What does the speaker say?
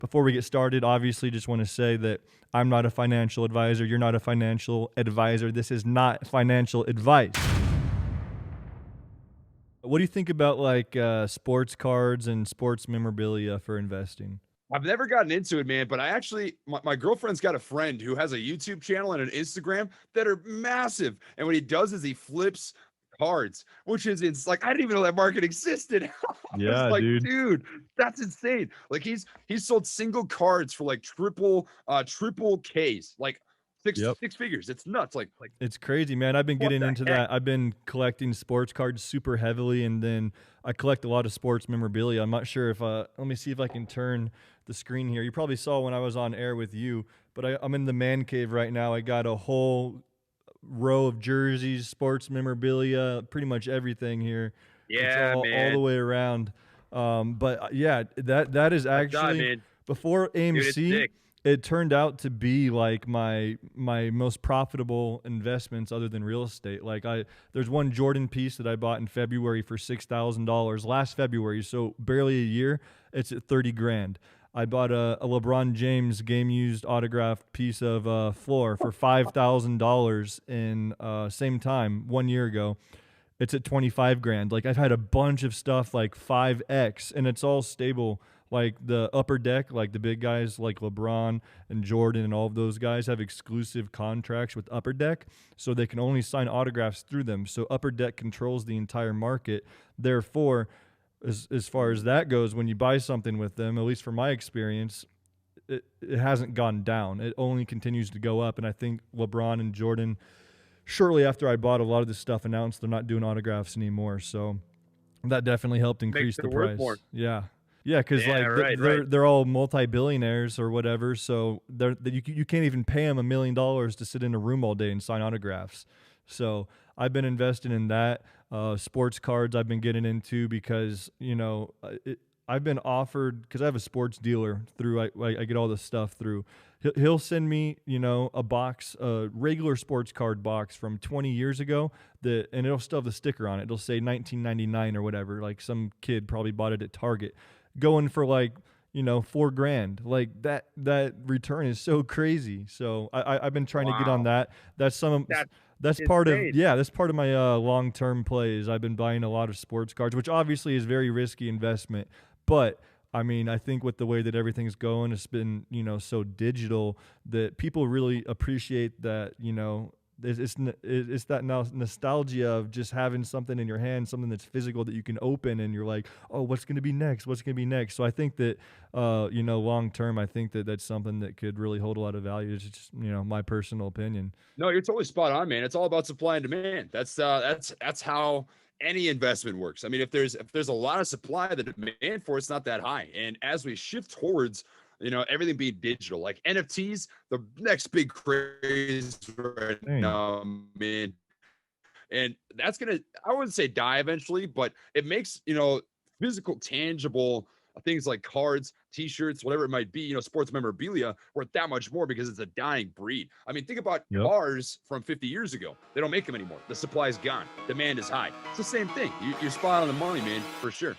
Before we get started, obviously, just want to say that I'm not a financial advisor. You're not a financial advisor. This is not financial advice. What do you think about like sports cards and sports memorabilia for investing? I've never gotten into it, man, but I actually my girlfriend's got a friend who has a YouTube channel and an Instagram that are massive. And what he does is he flips cards, which is it's like I didn't even know that market existed. I was Yeah, like, dude. dude, that's insane. Like he's sold single cards for like triple Ks, like Yep. six figures. It's nuts. Like It's crazy, man. I've been what getting the into heck? that. I've been collecting sports cards super heavily, and then I collect a lot of sports memorabilia. I'm not sure if let me see if I can turn the screen here. You probably saw when I was on air with you, but I'm in the man cave right now. I got a whole row of jerseys, sports memorabilia, pretty much everything here. It's Yeah, all the man. way around. But yeah, that is That's right, actually man. before Dude, it's AMC. sick. It turned out to be like my most profitable investments other than real estate. Like there's one Jordan piece that I bought in February for $6,000 last February, so barely a year. It's at 30 grand. I bought a LeBron James game used autographed piece of floor for $5,000 in same time 1 year ago. It's at 25 grand. Like I've had a bunch of stuff like 5x, and it's all stable. Like the upper deck, like the big guys like LeBron and Jordan and all of those guys have exclusive contracts with Upper Deck, so they can only sign autographs through them. So Upper Deck controls the entire market. Therefore, as far as that goes, when you buy something with them, at least from my experience, it hasn't gone down. It only continues to go up. And I think LeBron and Jordan, shortly after I bought a lot of this stuff, announced they're not doing autographs anymore. So that definitely helped Makes increase the it worth more. price. Yeah. Yeah, because Yeah, like right, right. they're all multi-billionaires or whatever, so you can't even pay them $1 million to sit in a room all day and sign autographs. So I've been investing in that. Sports cards I've been getting into because I've been offered, because I have a sports dealer through I get all this stuff through. He'll send me a box, a regular sports card box from 20 years ago, and it'll still have the sticker on it. It'll say 1999 or whatever. Like some kid probably bought it at Target, going for like 4 grand. Like that return is so crazy. So I've been trying to get on Wow. that. That's some That's that's part of insane. yeah, that's part of my long term plays. I've been buying a lot of sports cards, which obviously is very risky investment, but I mean, I think with the way that everything's going, it's been, so digital that people really appreciate that, it's that nostalgia of just having something in your hand, something that's physical that you can open, and you're like, oh, what's going to be next? What's going to be next? So I think that, long term, I think that that's something that could really hold a lot of value. It's just, my personal opinion. No, you're totally spot on, man. It's all about supply and demand. That's how any investment works. I mean, if there's a lot of supply, the demand for it's not that high. And as we shift towards, everything being digital, like NFTs, the next big craze right Dang. now, man. And that's gonna, I wouldn't say die eventually, but it makes physical, tangible things like cards, t-shirts, whatever it might be, sports memorabilia worth that much more because it's a dying breed. I mean, think about Yep. cars from 50 years ago. They don't make them anymore. The supply is gone. Demand is high. It's the same thing. You're spot on the money, man, for sure.